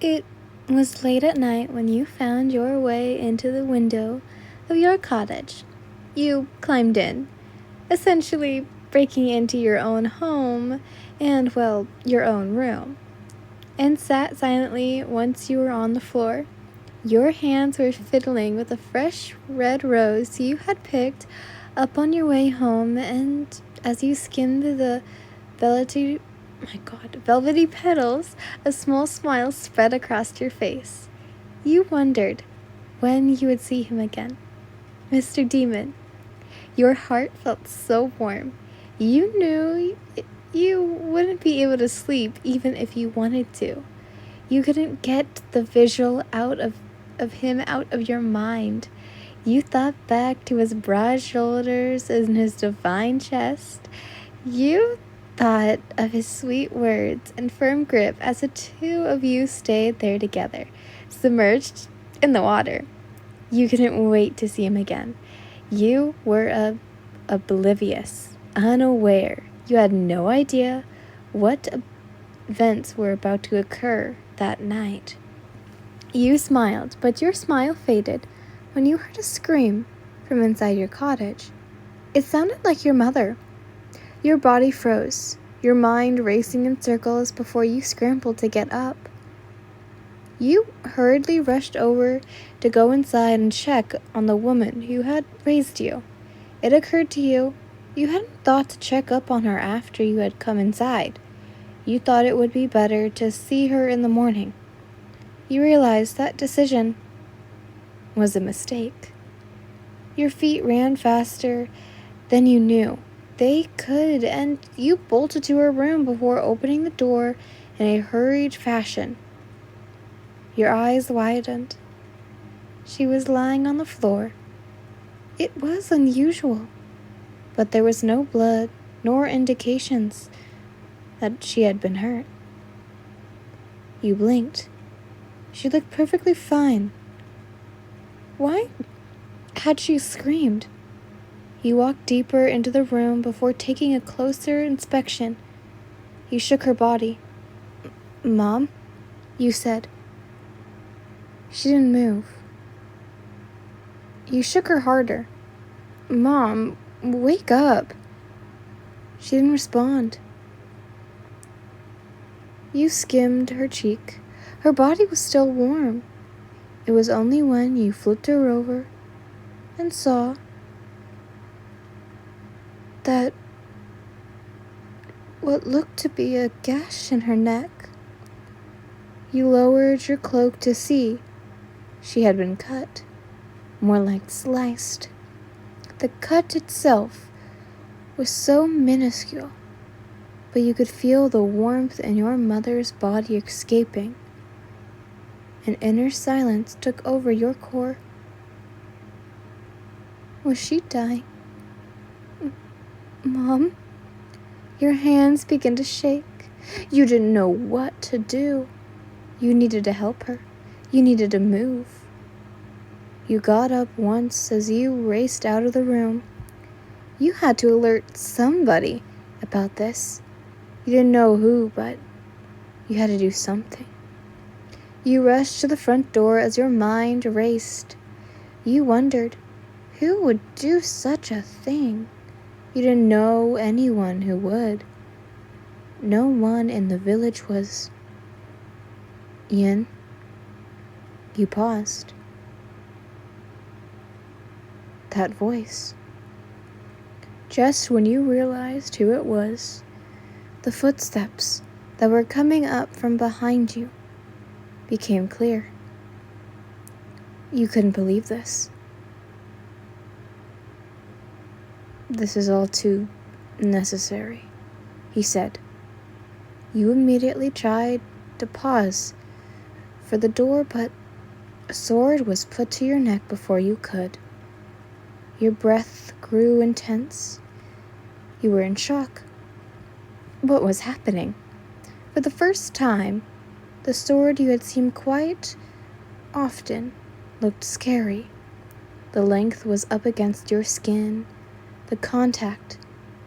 It was late at night when you found your way into the window of your cottage. You climbed in, essentially breaking into your own home and, well, your own room, and sat silently once you were on the floor. Your hands were fiddling with a fresh red rose you had picked up on your way home, and as you skimmed the velvety petals, a small smile spread across your face. You wondered when you would see him again. Mr. Demon, your heart felt so warm. You knew you wouldn't be able to sleep even if you wanted to. You couldn't get the visual of him out of your mind. You thought back to his broad shoulders and his divine chest. You thought of his sweet words and firm grip as the two of you stayed there together, submerged in the water. You couldn't wait to see him again. You were oblivious, unaware. You had no idea what events were about to occur that night. You smiled, but your smile faded when you heard a scream from inside your cottage. It sounded like your mother. Your body froze, your mind racing in circles before you scrambled to get up. You hurriedly rushed over to go inside and check on the woman who had raised you. It occurred to you, you hadn't thought to check up on her after you had come inside. You thought it would be better to see her in the morning. You realized that decision was a mistake. Your feet ran faster than you knew they could, and you bolted to her room before opening the door in a hurried fashion. Your eyes widened. She was lying on the floor. It was unusual, but there was no blood nor indications that she had been hurt. You blinked. She looked perfectly fine. Why had she screamed? You walked deeper into the room before taking a closer inspection. You shook her body. "Mom?" you said. She didn't move. You shook her harder. "Mom, wake up." She didn't respond. You skimmed her cheek. Her body was still warm. It was only when you flipped her over and saw that what looked to be a gash in her neck. You lowered your cloak to see she had been cut, more like sliced. The cut itself was so minuscule, but you could feel the warmth in your mother's body escaping. An inner silence took over your core. Was she dying? "Mom?" Your hands began to shake. You didn't know what to do. You needed to help her. You needed to move. You got up once as you raced out of the room. You had to alert somebody about this. You didn't know who, but you had to do something. You rushed to the front door as your mind raced. You wondered, who would do such a thing? You didn't know anyone who would. No one in the village was. Ian, you paused. That voice. Just when you realized who it was, the footsteps that were coming up from behind you became clear. You couldn't believe this. "This is all too necessary," he said. You immediately tried to pause for the door, but a sword was put to your neck before you could. Your breath grew intense. You were in shock. What was happening? For the first time, the sword you had seen quite often looked scary. The length was up against your skin. The contact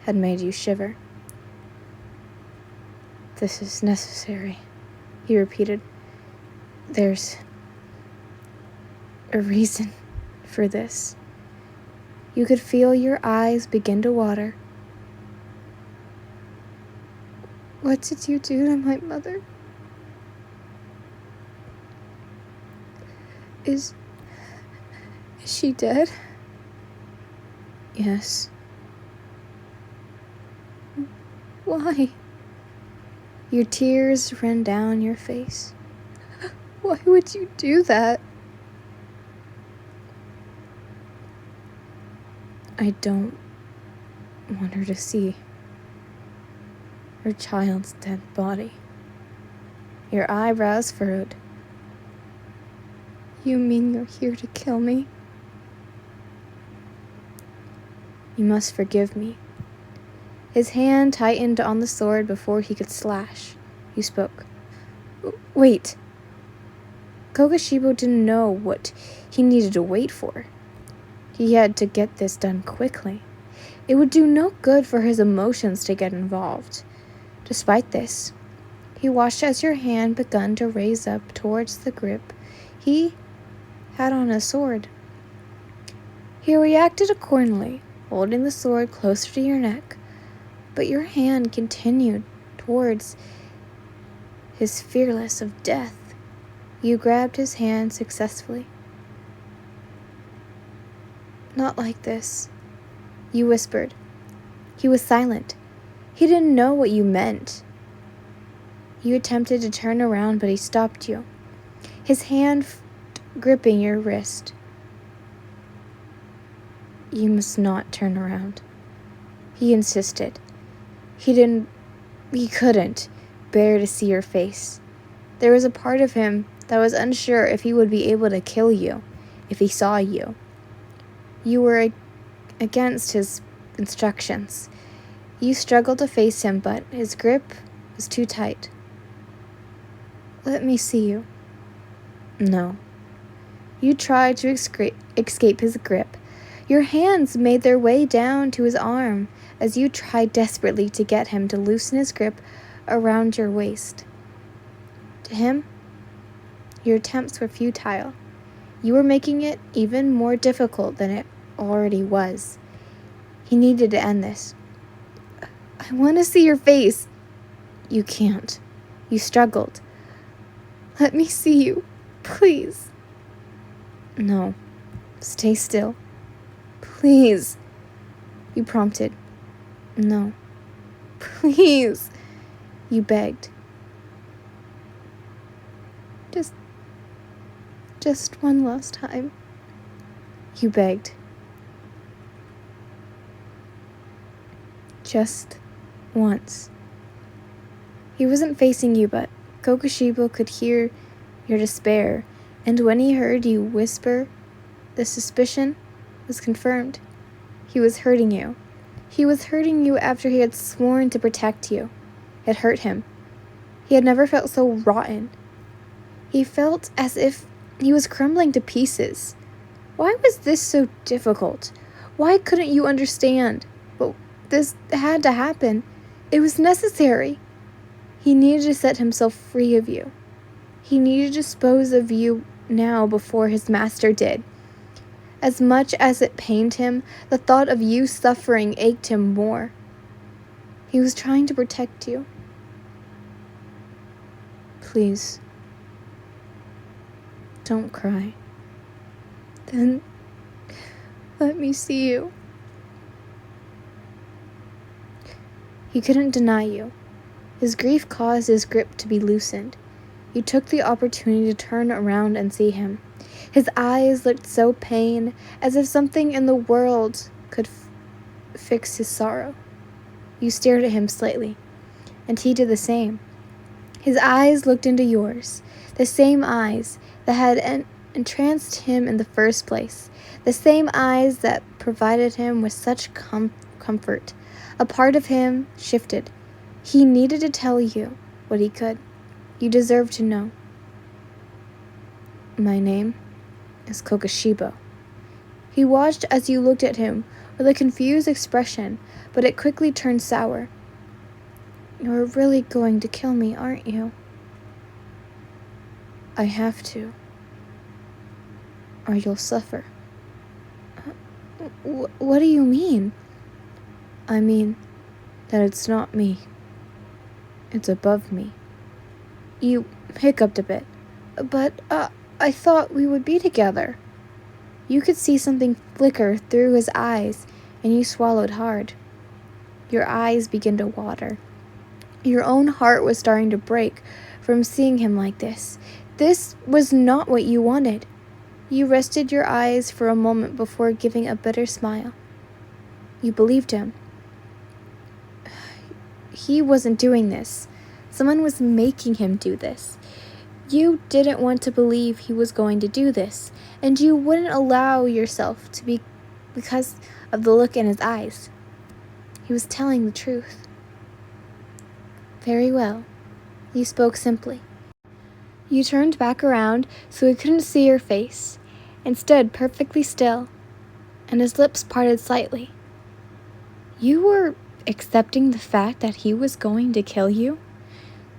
had made you shiver. "This is necessary," he repeated. There's a reason for this. You could feel your eyes begin to water. What did you do to my mother? Is she dead? Yes. Why? Your tears ran down your face. Why would you do that? I don't want her to see her child's dead body. Your eyebrows furrowed. You mean you're here to kill me? You must forgive me. His hand tightened on the sword before he could slash. You spoke. Wait. Kokushibo didn't know what he needed to wait for. He had to get this done quickly. It would do no good for his emotions to get involved. Despite this, he watched as your hand began to raise up towards the grip he had on his sword. He reacted accordingly, holding the sword closer to your neck, but your hand continued towards his fearless of death. You grabbed his hand successfully. Not like this, you whispered. He was silent. He didn't know what you meant. You attempted to turn around, but he stopped you, his hand gripping your wrist. You must not turn around, he insisted. He couldn't bear to see your face. There was a part of him that was unsure if he would be able to kill you if he saw you. You were against his instructions. You struggled to face him, but his grip was too tight. Let me see you. No. You tried to escape his grip. Your hands made their way down to his arm as you tried desperately to get him to loosen his grip around your waist. To him, your attempts were futile. You were making it even more difficult than it already was. He needed to end this. I want to see your face. You can't. You struggled. Let me see you, please. No. Stay still. Please. You prompted. No. Please. You begged. Just one last time. You begged. Just once. He wasn't facing you, but Kokushibo could hear your despair, and when he heard you whisper, the suspicion was confirmed. He was hurting you. He was hurting you after he had sworn to protect you. It hurt him. He had never felt so rotten. He felt as if he was crumbling to pieces. Why was this so difficult? Why couldn't you understand? But this had to happen. It was necessary. He needed to set himself free of you. He needed to dispose of you now before his master did. As much as it pained him, the thought of you suffering ached him more. He was trying to protect you. Please, don't cry. Then let me see you. He couldn't deny you. His grief caused his grip to be loosened. You took the opportunity to turn around and see him. His eyes looked so pained, as if something in the world could fix his sorrow. You stared at him slightly, and he did the same. His eyes looked into yours, the same eyes that had entranced him in the first place, the same eyes that provided him with such comfort. A part of him shifted. He needed to tell you what he could. You deserve to know. My name is Kokushibo. He watched as you looked at him with a confused expression, but it quickly turned sour. You're really going to kill me, aren't you? I have to, or you'll suffer. What do you mean? I mean that it's not me. It's above me. You hiccuped a bit. But, I thought we would be together. You could see something flicker through his eyes, and you swallowed hard. Your eyes began to water. Your own heart was starting to break from seeing him like this. This was not what you wanted. You rested your eyes for a moment before giving a bitter smile. You believed him. He wasn't doing this. Someone was making him do this. You didn't want to believe he was going to do this, and you wouldn't allow yourself to be because of the look in his eyes. He was telling the truth. Very well. You spoke simply. You turned back around so he couldn't see your face, and stood perfectly still, and his lips parted slightly. You were accepting the fact that he was going to kill you?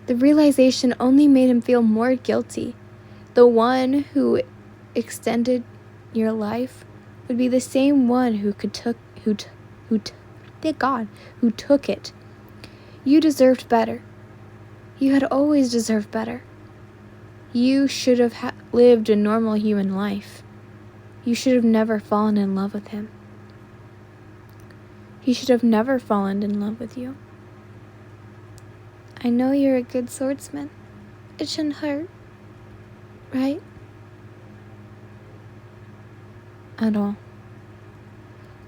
The realization only made him feel more guilty. The one who extended your life would be the same one who took it. You deserved better. You had always deserved better. You should have lived a normal human life. You should have never fallen in love with him. He should have never fallen in love with you. I know you're a good swordsman. It shouldn't hurt, right? At all.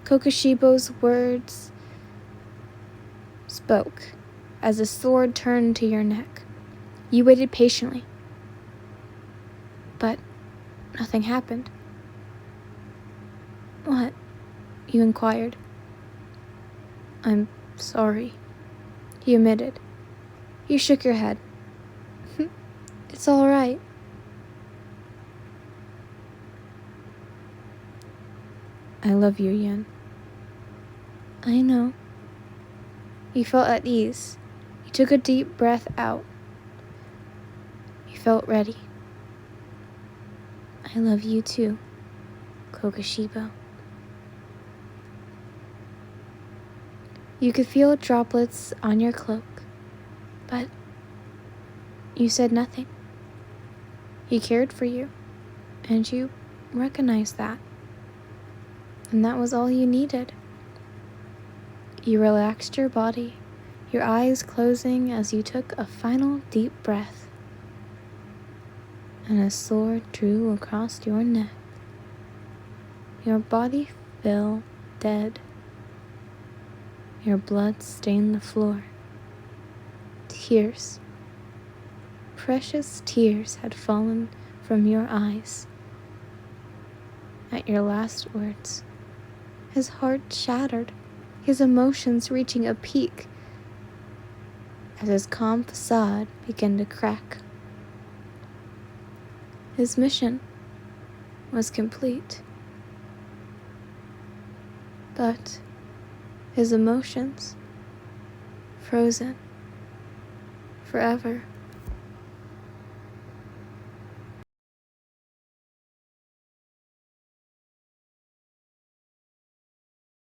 Kokushibo's words spoke as a sword turned to your neck. You waited patiently, but nothing happened. What? You inquired. I'm sorry, he admitted. You shook your head. It's all right. I love you, Yen. I know. You felt at ease. You took a deep breath out. You felt ready. I love you too, Kokushibo. You could feel droplets on your cloak, but you said nothing. He cared for you, and you recognized that. And that was all you needed. You relaxed your body, your eyes closing as you took a final deep breath. And a sword drew across your neck. Your body fell dead. Your blood stained the floor. Tears, precious tears, had fallen from your eyes. At your last words, his heart shattered, his emotions reaching a peak as his calm facade began to crack. His mission was complete, but his emotions frozen forever.